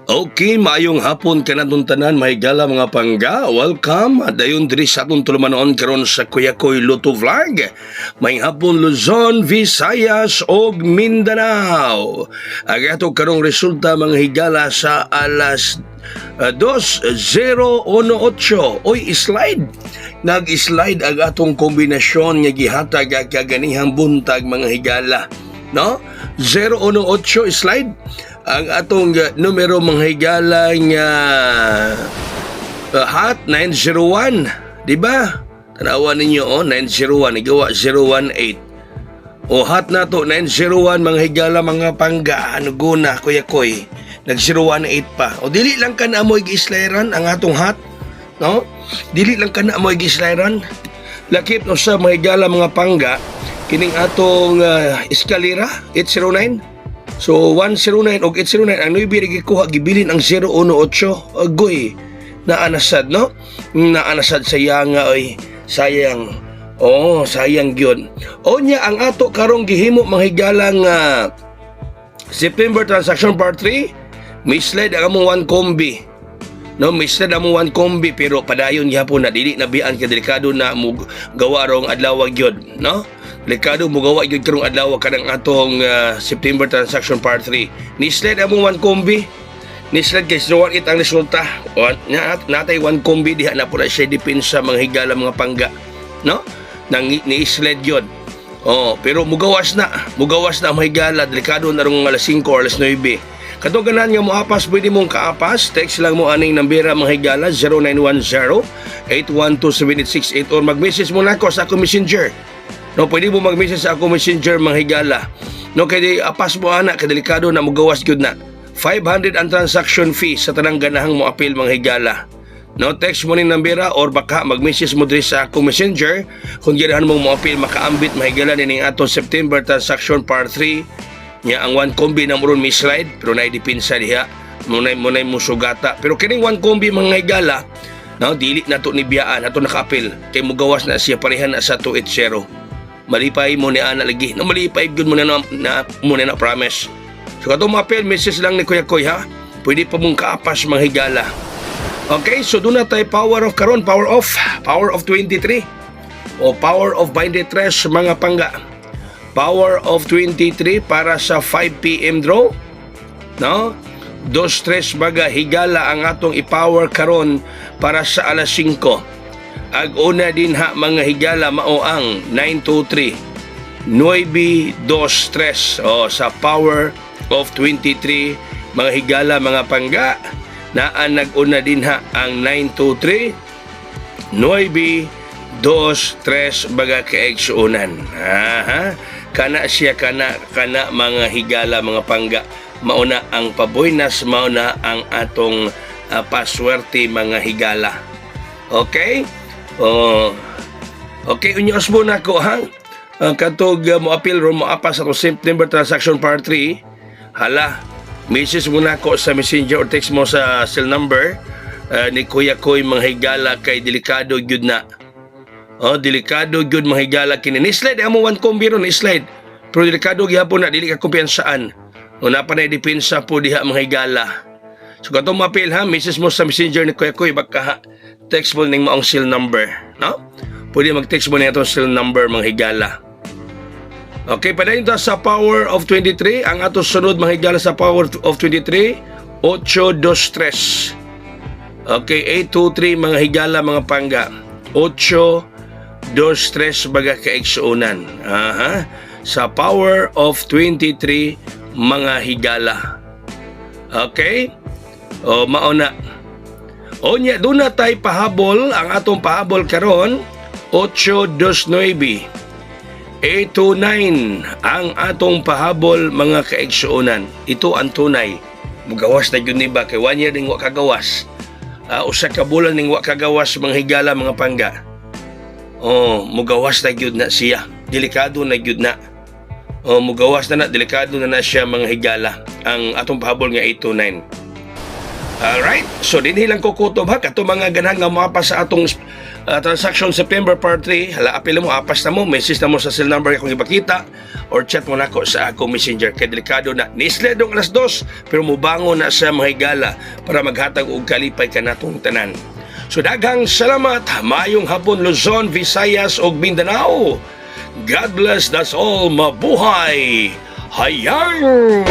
Okay, maayong hapon kanatong tanan, mahigala mga pangga. Welcome. Dayon diri sa atong tulumanon karon sa Kuya Koy Luto Vlog. May hapon Luzon, Visayas ug Mindanao. Ang ato karong resulta mga higala sa alas 2018. Oy, slide. Nag-slide ang atong kombinasyon nga gihatag kaganihang buntag mga higala. No? 018 slide. Ang atong numero mga higala nga hot 901, di ba? Tanawan ninyo 901 igawa 018. O hot na to 901 mga higala mga pangga anuguna Kuya Koy. Nag 018 pa. O dili lang ka na mo igislairan ang atong hot, no? Dili lang ka na mo igislairan. Lakip no sa mga higala mga pangga kining atong eskalera 809. So 109 o 809 ang nuibig gikuha gibilin ang 018 agoy naanasad no naanasad sayang nga oy sayang sayang gyud nya ang ato karong gihimo mga higala nga September transaction part 3 misled ang among 1 kombi no misled ang among 1 kombi pero padayon gyapon na dili na bian ka delikado na mo gawa rong adlaw gyud no. Delikado mo gawa yung karong adlaw kanang atong September transaction part 3. Nisled among 1 kombi. Nisled kay 018 ang resulta. Natay 1 kombi diha na po na siya depensa mga higala mga pangga. No? Nang ni-sled yun. Pero mugawas na ang mga higala. Delikado na rong alas 5 or alas 9. Katong ganan nga mo apas, pwede mong kaapas. Text lang mo aning nambira mga higala 0910-812-7868 or mag-message mo na ako sa ako messenger. No, pwede mo mag-message sa ako messenger mga higala. No, kaya apas mo anak, kadelikado na mugawas gyud na. 500 ang transaction fee sa tanang ganahang mo appeal mga higala. No, text mo ni nambira or baka mag-message mo diri sa ako messenger kung ganahan mo mo appeal makaambit mga higala ning atong September transaction part 3 nya ang 1 kombi na moron mislide pero nay depensa diha. Munay mo sugata. Pero kining 1 kombi mga higala, no, dili na to ni biyaan ato naka-appeal kay mugawas na siya parehan na sa 280. Malipay mo ni ana lagi. No, malipay good mo na promise. So katong ma-appeal message lang ni Kuya Koy ha. Pwede pa mong kaapas mga higala. Okay, so doon na tayo power of karon, power of 23 o power of 23 mga pangga. Power of 23 para sa 5 PM draw. No? 2-3 baga higala ang atong i-power karon para sa alas 5. Ag-una din ha mga higala mao ang 923 923 sa power of 23 mga higala mga pangga na nag-una din ha ang 923 923 baga kaigsuunan. Kana siya kana mga higala mga pangga mauna ang paboynas mauna ang atong paswerte mga higala. Okay? Okay, unyos mo na ko ha. Katog mo appeal ro mo apas sa September transaction part 3. Hala, message mo na ko sa messenger or text mo sa cell number ni Kuya Koy mga higala kay delikado gyud na. Delikado gyud mga higala kini. Ni-slide amo 1 kombi ron ni-slide. Pero delikado gyapon na dili ka kumpiyansaan. Una pa na depensa po diha mga higala. So katong mo appeal ha, message mo sa messenger ni Kuya Koy baka text mo ning maong cell number, no? Pwede mag-text mo na itong cell number mga higala. Okay, padayon ta sa power of 23. Ang ato sunod mga higala sa power of 23, 823. Okay, 823 mga higala mga pangga. 823 baga kaigsuunan. Sa power of 23 mga higala. Okay? Mauna. Nya doon na tayo pahabol, ang atong pahabol karon 829 829 ang atong pahabol mga kaigsuunan. Ito ang tunay. Mugawas na yun ba kay 1 year ning wa kagawas. Usa ka bulan ning wa kagawas mga higala mga pangga. Mugawas na yun na siya. Delikado na yun na. Mugawas na delikado na siya mga higala. Ang atong pahabol nga 829. Alright, so dinhi lang ko kutob ha kato mga ganang nga mapa sa atong Transaction September part 3, hala apil mo, apas na mo, message na mo sa cell number akong ipakita or chat mo na ako sa ako messenger. Kaya delikado na, nisledong alas 2, pero mubango na sa mga higala para maghatag og kalipay ka natong tanan. So daghang salamat, mayong hapon Luzon, Visayas ug Mindanao. God bless, that's all, mabuhay! Hayang!